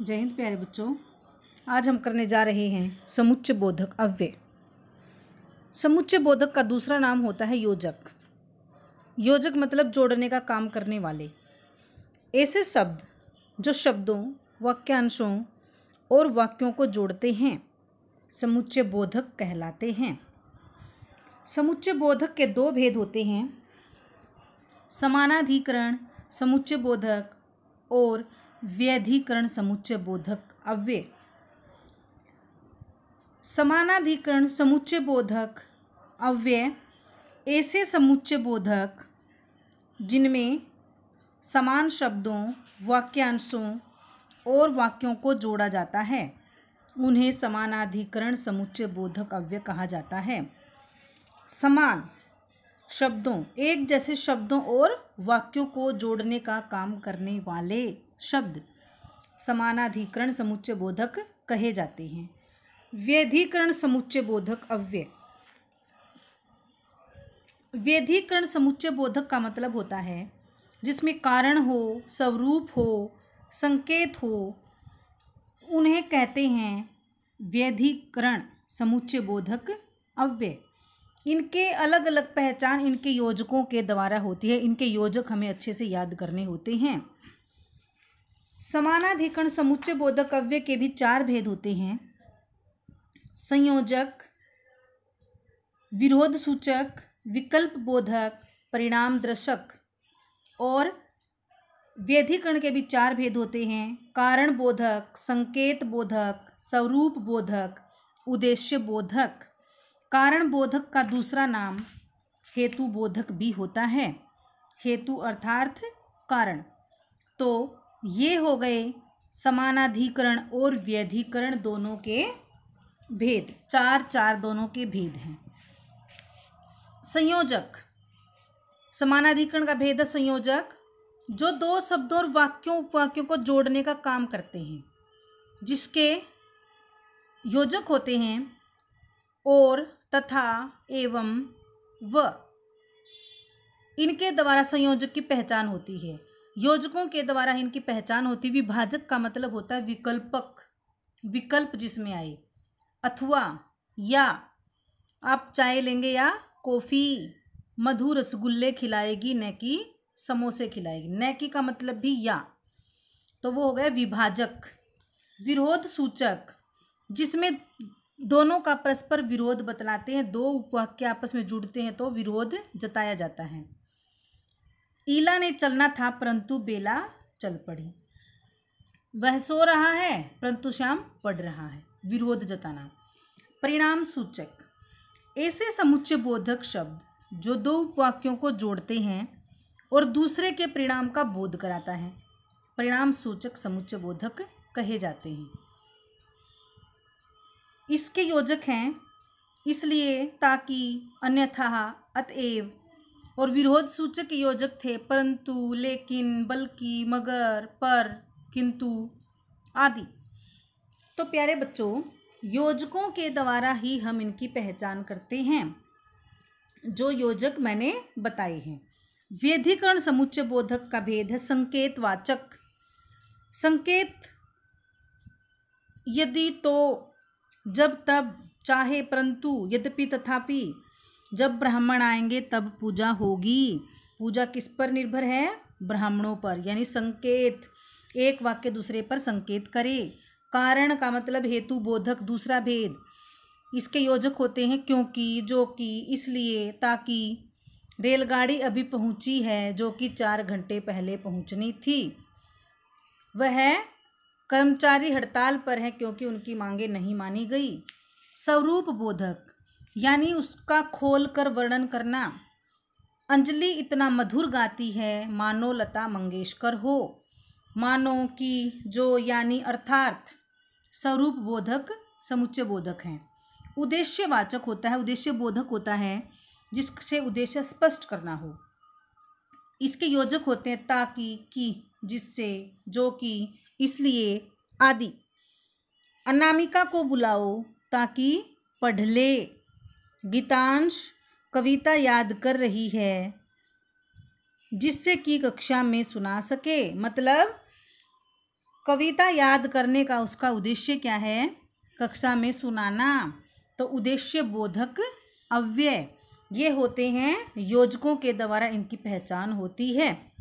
जय हिंद प्यारे बच्चों। आज हम करने जा रहे हैं समुच्चय बोधक अव्यय। समुच्चय बोधक का दूसरा नाम होता है योजक। योजक मतलब जोड़ने का काम करने वाले। ऐसे शब्द जो शब्दों, वाक्यांशों और वाक्यों को जोड़ते हैं समुच्चय बोधक कहलाते हैं। समुच्चय बोधक के दो भेद होते हैं, समानाधिकरण समुच्चय बोधक और व्यधिकरण समुच्चय बोधक अव्यय। समानाधिकरण समुच्चय बोधक अव्यय ऐसे समुच्चय बोधक जिनमें समान शब्दों, वाक्यांशों और वाक्यों को जोड़ा जाता है उन्हें समानाधिकरण समुच्चय बोधक अव्यय कहा जाता है। समान शब्दों, एक जैसे शब्दों और वाक्यों को जोड़ने का काम करने वाले शब्द समानाधिकरण समुच्चय बोधक कहे जाते हैं। व्यधिकरण समुच्चय बोधक अव्यय। व्यधिकरण समुच्चय बोधक का मतलब होता है जिसमें कारण हो, स्वरूप हो, संकेत हो, उन्हें कहते हैं व्यधिकरण समुच्चय बोधक अव्यय। इनके अलग अलग पहचान इनके योजकों के द्वारा होती है। इनके योजक हमें अच्छे से याद करने होते हैं। समानाधिकरण समुच्चय बोधक अव्यय के भी चार भेद होते हैं, संयोजक, विरोध सूचक, विकल्प बोधक, परिणाम दर्शक। और व्यधिकरण के भी चार भेद होते हैं, कारण बोधक, संकेत बोधक, स्वरूप बोधक, उद्देश्य बोधक। कारण बोधक का दूसरा नाम हेतु बोधक भी होता है। हेतु अर्थात कारण। तो ये हो गए समानाधिकरण और व्यधिकरण दोनों के भेद। चार दोनों के भेद हैं। संयोजक, समानाधिकरण का भेद है संयोजक, जो दो शब्दों और वाक्यों को जोड़ने का काम करते हैं, जिसके योजक होते हैं और, तथा, एवं, व। इनके द्वारा संयोजक की पहचान होती है। योजकों के द्वारा इनकी पहचान होती है। विभाजक का मतलब होता है विकल्पक, विकल्प जिसमें आए, अथवा, या। आप चाय लेंगे या कॉफ़ी, मधु रसगुल्ले खिलाएगी न कि समोसे खिलाएगी। न कि का मतलब भी या, तो वो हो गया विभाजक। विरोध सूचक, जिसमें दोनों का परस्पर विरोध बतलाते हैं, दो वाक्य आपस में जुड़ते हैं तो विरोध जताया जाता है। ईला ने चलना था परंतु बेला चल पड़ी। वह सो रहा है परंतु श्याम पढ़ रहा है। विरोध जताना। परिणाम सूचक, ऐसे समुच्चय बोधक शब्द जो दो वाक्यों को जोड़ते हैं और दूसरे के परिणाम का बोध कराता है, परिणाम सूचक समुच्चय बोधक कहे जाते हैं। इसके योजक हैं इसलिए, ताकि, अन्यथा, अतएव। और विरोध सूचक योजक थे परंतु, लेकिन, बल्कि, मगर, पर, किंतु आदि। तो प्यारे बच्चों, योजकों के द्वारा ही हम इनकी पहचान करते हैं, जो योजक मैंने बताए हैं। व्यधिकरण समुच्चय बोधक का भेद है संकेतवाचक। संकेत यदि, तो, जब, तब, चाहे, परंतु, यद्यपि, तथापि। जब ब्राह्मण आएंगे तब पूजा होगी। पूजा किस पर निर्भर है? ब्राह्मणों पर। यानी संकेत, एक वाक्य दूसरे पर संकेत करे। कारण का मतलब हेतु बोधक दूसरा भेद। इसके योजक होते हैं क्योंकि, जो कि, इसलिए, ताकि। रेलगाड़ी अभी पहुंची है जो कि 4 घंटे पहले पहुंचनी थी। वह कर्मचारी हड़ताल पर है क्योंकि उनकी मांगें नहीं मानी गई। स्वरूप बोधक, यानी उसका खोलकर वर्णन करना। अंजलि इतना मधुर गाती है मानो लता मंगेशकर हो। मानो कि, जो, यानी, अर्थात। स्वरूप बोधक समुच्चय बोधक हैं। उद्देश्यवाचक होता है, उद्देश्य बोधक होता है जिससे उद्देश्य स्पष्ट करना हो। इसके योजक होते हैं ताकि, कि, जिससे, जो कि, इसलिए आदि। अनामिका को बुलाओ ताकि पढ़ ले। गीतांश कविता याद कर रही है जिससे कि कक्षा में सुना सके। मतलब कविता याद करने का उसका उद्देश्य क्या है? कक्षा में सुनाना। तो उद्देश्य बोधक अव्यय ये होते हैं, योजकों के द्वारा इनकी पहचान होती है।